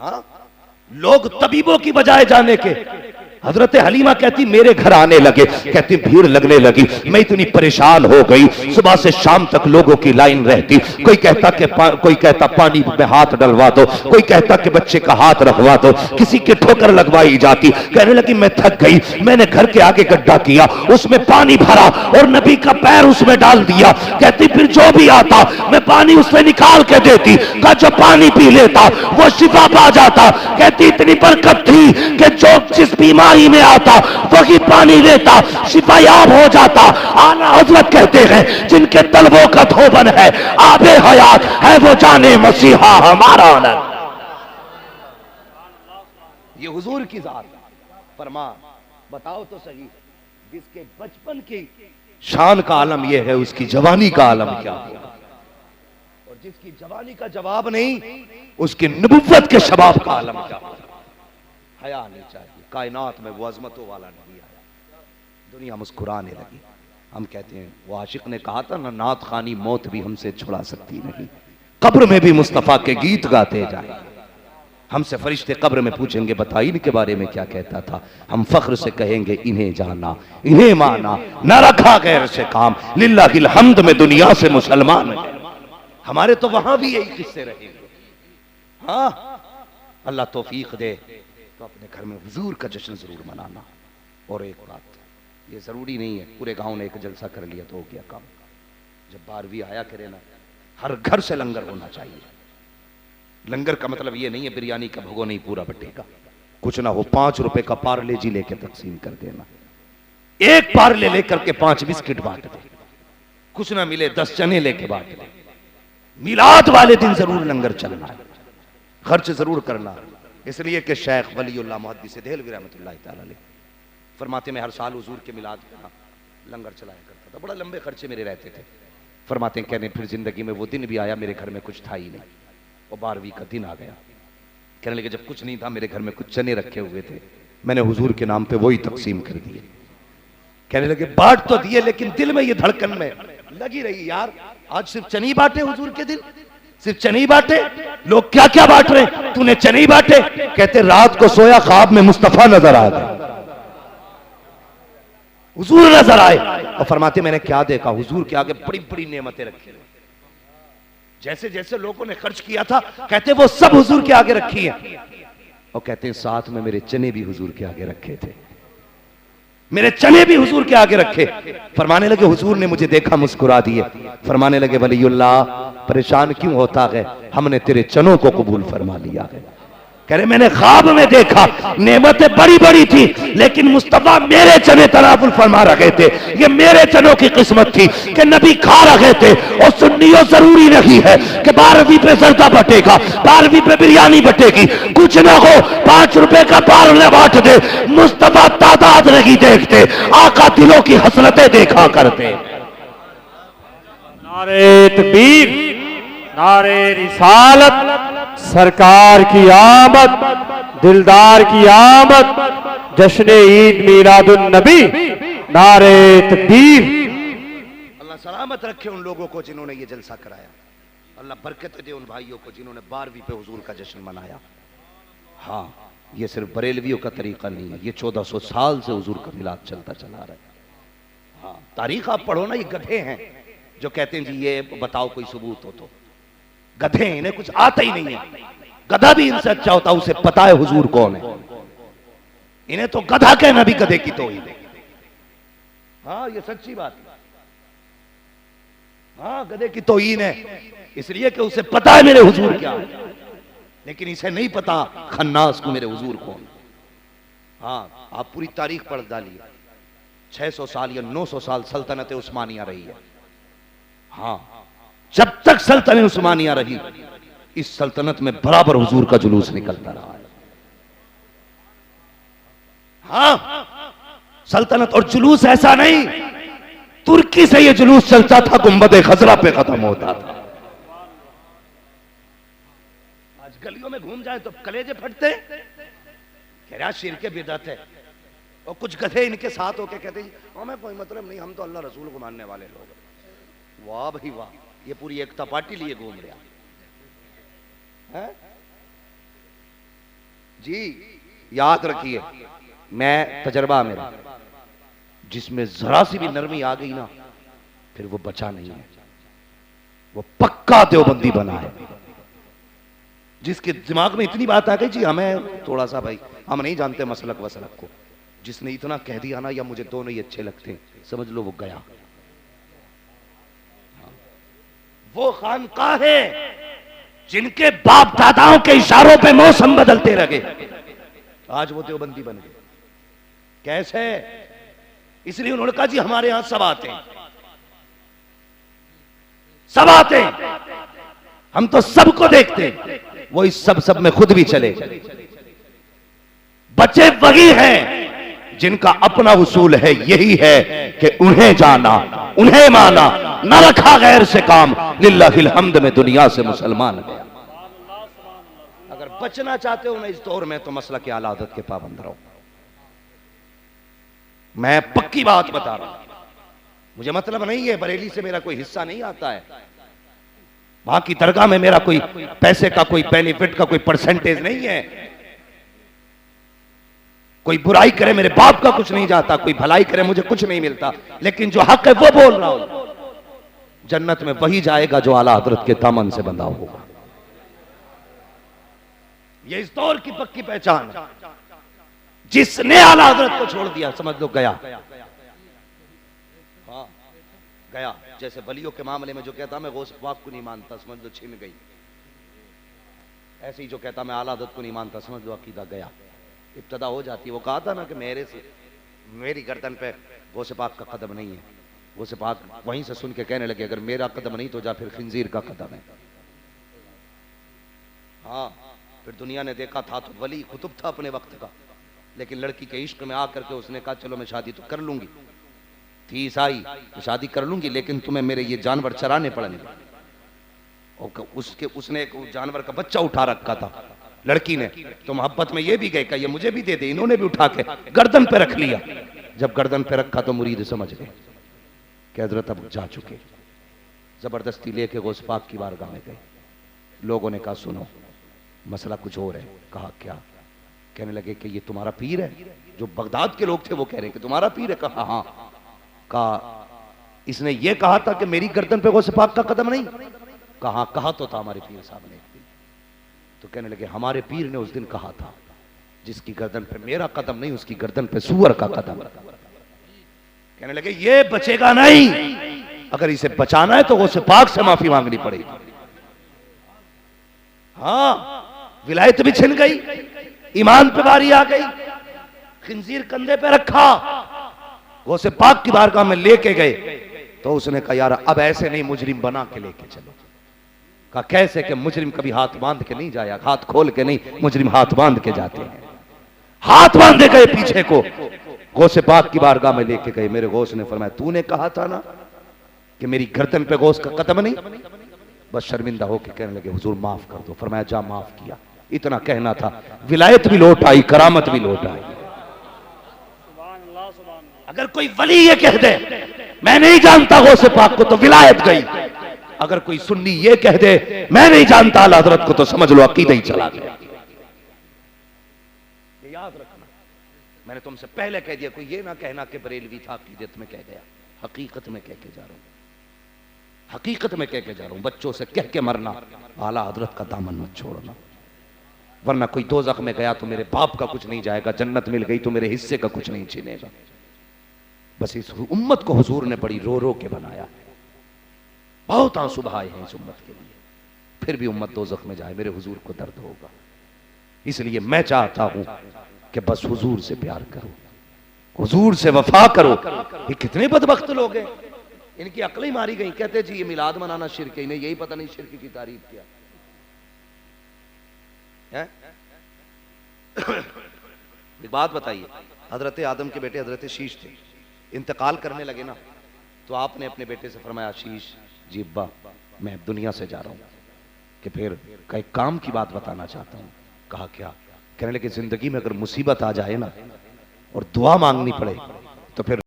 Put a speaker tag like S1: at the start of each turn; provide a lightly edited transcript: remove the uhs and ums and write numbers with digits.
S1: हाँ, लोग तबीबों की बजाय जाने के, हजरत हलीमा कहती मेरे घर आने लगे, कहती भीड़ लगने लगी, मैं इतनी परेशान हो गई, सुबह से शाम तक लोगों की लाइन रहती, कोई कहता कि कोई कहता पानी में हाथ डलवा दो, कोई कहता कि बच्चे का हाथ रखवा दो, किसी के ठोकर लगवाई जाती। कहने लगी मैं थक गई, मैंने घर के आगे गड्ढा किया, उसमें पानी भरा और नबी का पैर उसमें डाल दिया। कहती फिर जो भी आता मैं पानी उससे निकाल के देती, का जो पानी पी लेता वो शिफा पा जाता। कहती इतनी बरकत थी कि जो जिस बीमारी में आता वही पानी लेता, शिफायाब हो जाता। आला हजरत कहते हैं जिनके तलबों का धोबन है, आबे हयात है, वो जाने मसीहा हमारा आनंद। ये हुजूर की जात फरमा, बताओ तो सही, जिसके बचपन की शान का आलम यह है, उसकी जवानी का आलम क्या है? और जिसकी जवानी का जवाब नहीं, उसकी नबुव्वत के शबाब का आलम क्या है? हया नहीं चाहिए। कायनात में वो अजमतों वाला नहीं आया, दुनिया मुस्कुराने लगी। हम कहते हैं वो आशिक ने कहा था ना, नात खानी मौत भी हमसे छुड़ा सकती नहीं, कब्र में भी मुस्तफा के गीत गाते जाए। हमसे फरिश्ते कब्र में पूछेंगे बता इनके बारे में क्या कहता था, हम फख्र से कहेंगे इन्हें जाना इन्हें माना, न रखा गैर से काम, लिल्लाहिल हम्द में दुनिया से मुसलमान। हमारे तो वहां भी यही किस्से रहेंगे। हाँ, अल्लाह तौफीक दे तो अपने घर में हुजूर का जश्न जरूर मनाना। और एक बात, ये जरूरी नहीं है पूरे गांव ने एक जलसा कर लिया तो हो गया काम। जब 12वीं आया करे ना, हर घर से लंगर होना चाहिए। लंगर का मतलब ये नहीं है बिरयानी का भगो नहीं पूरा बटेगा, कुछ ना हो 5 रुपए का पार्ले जी लेके तकसीम कर देना, एक पार्ले लेकर के 5 बिस्किट बांट दे, कुछ ना मिले 10 चने लेके बांट दे। मिलाद वाले दिन जरूर लंगर चलना है, खर्च जरूर करना। इसलिए कि शेख वलीउल्लाह मुहद्दिस देहलवी रहमतुल्लाह तआला अलैह फरमाते मैं हर साल हुजूर के मिलाद का लंगर चलाया करता था, बड़ा लंबे खर्चे मेरे रहते थे। फरमाते कहने फिर जिंदगी में वो दिन भी आया मेरे घर में कुछ था ही नहीं, और 12वीं का दिन आ गया। कहने लगे जब कुछ नहीं था मेरे घर में कुछ चने रखे हुए थे, मैंने हुजूर के नाम पे वही तकसीम कर दिए। कहने लगे बांट तो दिए लेकिन दिल में ये धड़कन में लगी रही यार, आज सिर्फ चने बांटे हुजूर के दिन, सिर्फ चने बांटे, लोग क्या क्या बांट रहे, तूने चने बांटे। कहते रात को सोया ख्वाब में मुस्तफा नजर आ गए, हुजूर नजर आए, और फरमाते मैंने क्या देखा, हुजूर के आगे बड़ी बड़ी नेमतें रखी, जैसे जैसे लोगों ने खर्च किया था कहते वो सब हुजूर के आगे रखी है। और कहते हैं साथ में मेरे चने भी हुजूर के आगे रखे थे, मेरे चने भी हुजूर के आगे रखे। फरमाने लगे हुजूर ने मुझे देखा मुस्कुरा दिए, फरमाने लगे वलीउल्लाह परेशान क्यों होता है, हमने तेरे चनों को कबूल फरमा लिया है। कह रहे मैंने ख्वाब में देखा नेमतें बड़ी बड़ी थी लेकिन मुस्तफा मेरे चने तनावुल फरमा रहे थे, ये मेरे चनों की किस्मत थी कि नबी खा रहे थे। और सुन्नियों जरूरी नहीं है कि 12वीं पे जर्दा बटेगा, 12वीं पे बिरयानी बटेगी, कुछ ना हो 5 रुपए का पार्ले बांट दे, मुस्तफा तादाद नहीं देखते, आका दिलों की हसरतें देखा करते।
S2: नारे तकबीर, नारे रिसालत, सरकार की आमद, दिलदार की आमद, जश्न ईद मीलादुन नबी, नारे तकबीर।
S1: अल्लाह सलामत रखे उन लोगों को जिन्होंने ये जलसा कराया, अल्लाह बरकत दे उन भाइयों को जिन्होंने 12वीं पे हुजूर का जश्न मनाया। हाँ, ये सिर्फ बरेलवियों का तरीका नहीं है, ये 1400 साल से हुजूर का मिलाद चलता चला रहा है। हाँ, तारीख आप पढ़ो ना, ये गधे हैं जो कहते हैं जी ये बताओ कोई सबूत हो, तो गधे हैं, इन्हें कुछ आता ही नहीं है। गधा भी इनसे अच्छा होता, उसे पता है हुजूर कौन है, इन्हें तो गधा कहना भी गधे की तौहीन है। हाँ, ये सच्ची बात है। हाँ, गधे की तौहीन है इसलिए कि उसे पता है मेरे हुजूर क्या है, लेकिन इसे नहीं पता खन्नास को मेरे हुजूर कौन। हाँ, आप पूरी तारीख पढ़ डालिए, 600 साल या 900 साल सल्तनत उस्मानिया रही है। हाँ, जब तक सल्तनत उस्मानिया रही इस सल्तनत में बराबर हुजूर का जुलूस निकलता रहा है। हाँ, सल्तनत और जुलूस ऐसा नहीं, तुर्की से ये जुलूस चलता था, गुंबद खजरा पे खत्म होता था। आज गलियों में घूम जाए तो कलेजे फटते, कह रहा शिर के बिदअत है। और कुछ गधे इनके साथ होके कहते हैं हमें कोई मतलब नहीं, हम तो अल्लाह रसूल को मानने वाले लोग। वाह भाई वाह, ये पूरी एकता पार्टी लिए घूम रहा है। जी याद रखिए, मैं तजर्बा मेरा, जिसमें जरा सी भी नरमी आ गई ना, फिर वो बचा नहीं है, वो पक्का देवबंदी बना है। जिसके दिमाग में इतनी बात आ गई जी हमें थोड़ा सा भाई हम नहीं जानते मसलक वसलक को, जिसने इतना कह दिया ना या मुझे दोनों ही अच्छे लगते हैं, समझ लो वो गया। वो खानकाह है जिनके बाप दादाओं के इशारों पे मौसम बदलते रहे, आज वो देवबंदी बन गए। कैसे? इसलिए उन्होंने कहा जी हमारे यहां सब आते हैं, सब आते हैं, हम तो सबको देखते हैं। वो इस सब में खुद भी चले। बच्चे वही हैं जिनका अपना उसूल है, यही है कि उन्हें जाना, उन्हें माना, न रखा गैर से काम, लिल्लाहिल हम्द में दुनिया से मुसलमान गया। अगर बचना चाहते हो ना इस दौर में, तो मसला की आला आदत के पाबंद रहो। मैं पक्की बात बता रहा हूं, मुझे मतलब नहीं है बरेली से मेरा कोई हिस्सा नहीं आता है, वहां की दरगाह में मेरा कोई पैसे का कोई बेनिफिट का कोई परसेंटेज नहीं है। कोई बुराई करे मेरे बाप का कुछ नहीं जाता, कोई भलाई करे मुझे कुछ नहीं मिलता, लेकिन जो हक है वो बोल रहा हूं। जन्नत में वही जाएगा जो आला हजरत के दामन से बंधा होगा। ये इस दौर की पक्की पहचान है। जिसने आला हजरत को छोड़ दिया समझ लो गया। हाँ गया। जैसे वलियों के मामले में जो कहता मैं गौस पाक को नहीं मानता, समझ लो छिन गई। ऐसे ही जो कहता मैं आला हजरत को नहीं मानता, समझ लो अकीदा गया, इब्तदा हो जाती है। वो कहा था ना कि मेरे से मेरी गर्दन पे गौस पाक का कदम नहीं है। गौस पाक वहीं से सुन के कहने लगे अगर मेरा कदम नहीं तो जा फिर खिंजीर का कदम है। हाँ फिर दुनिया ने देखा था तो वली कुतुब था अपने वक्त का, लेकिन लड़की के इश्क में आकर के उसने कहा चलो मैं शादी तो कर लूंगी, थी ईसाई तो शादी कर लूंगी, लेकिन तुम्हें मेरे ये जानवर चराने पड़ेंगे। और उसने एक जानवर का बच्चा उठा रखा था लड़की ने, तो मोहब्बत में ये भी गए ये मुझे भी दे दे, इन्होंने भी उठा के गर्दन पे रख लिया। जब गर्दन पे रखा तो मुरीद समझ गए कि हजरत अब जा चुके, जबरदस्ती लेके गौस पाक की बारगाह में गए। लोगों ने कहा सुनो मसला कुछ और है। कहा क्या? कहने लगे कि ये तुम्हारा पीर है। जो बगदाद के लोग थे वो कह रहे हैं कि तुम्हारा पीर है। कहा हाँ। कहा इसने ये कहा था कि मेरी गर्दन पे गौस पाक का कदम नहीं। कहा कहा तो था हमारे पीर साहब ने। तो कहने लगे हमारे पीर ने उस दिन कहा था जिसकी गर्दन पे मेरा कदम नहीं उसकी गर्दन पे सूअर का कदम। कहने लगे ये बचेगा नहीं, अगर इसे बचाना है तो गौस पाक से माफी मांगनी पड़ेगी। हाँ विलायत भी छिन गई, ईमान पे बारी आ गई, खिंजीर कंधे पे रखा, गौस पाक की बारगाह में लेके गए। तो उसने कहा यार अब ऐसे नहीं, मुजरिम बना के लेके चलो। कहा कैसे? कि मुजरिम कभी हाथ बांध के नहीं जाया, हाथ खोल के नहीं, मुजरिम हाथ बांध के जाते हैं। हाथ बांधे गए पीछे को, गौस पाक की बारगाह में लेके गए। मेरे गौस ने फरमाया तूने कहा था ना कि मेरी गर्दन पे गौस का कदम नहीं। बस शर्मिंदा होकर कहने लगे हुजूर माफ कर दो। फरमाया जा माफ किया। इतना कहना था, विलायत भी लौट आई, करामत भी लौट आई। अगर कोई वली ये कह दे मैं नहीं जानता गौस पाक को तो विलायत गई। अगर कोई सुन्नी ये कह दे मैं नहीं जानता आला हजरत को तो समझ लो अकीदा ही चला गया। ये याद रखना, मैंने तुमसे पहले कह दिया, कोई ये ना कहना कि बरेलवी था अकीदत में कह गया। हकीकत में कह के जा रहा हूं, हकीकत में कह के जा रहा हूं। बच्चों से कह के मरना, आला हजरत का दामन मत छोड़ना, वरना कोई दोज़ख में गया तो मेरे बाप का कुछ नहीं जाएगा, जन्नत मिल गई तो मेरे हिस्से का कुछ नहीं छीनेगा। बस इस उम्मत को हुजूर ने बड़ी रो रो के बनाया, बहुत आंसू बहाए हैं इस उम्मत के लिए, फिर भी उम्मत दोज़ख में जाए मेरे हुजूर को दर्द होगा। इसलिए मैं चाहता हूं कि बस हुजूर से प्यार करो, हुजूर से वफा करो। ये कितने बदबख्त लोग हैं, इनकी अक्लें मारी गई। कहते जी ये मिलाद मनाना शिर्क है, इन्हें यही पता नहीं शिर्क की तारीफ क्या है। एक बात बताइए, हजरत आदम के बेटे हजरत शीश थे, इंतकाल करने लगे ना तो आपने अपने बेटे से फरमाया शीश जी अब्बा मैं दुनिया से जा रहा हूं, कि फिर कई काम की बात बताना चाहता हूं। कहा क्या? कहने लगे जिंदगी में अगर मुसीबत आ जाए ना और दुआ मांगनी पड़े तो फिर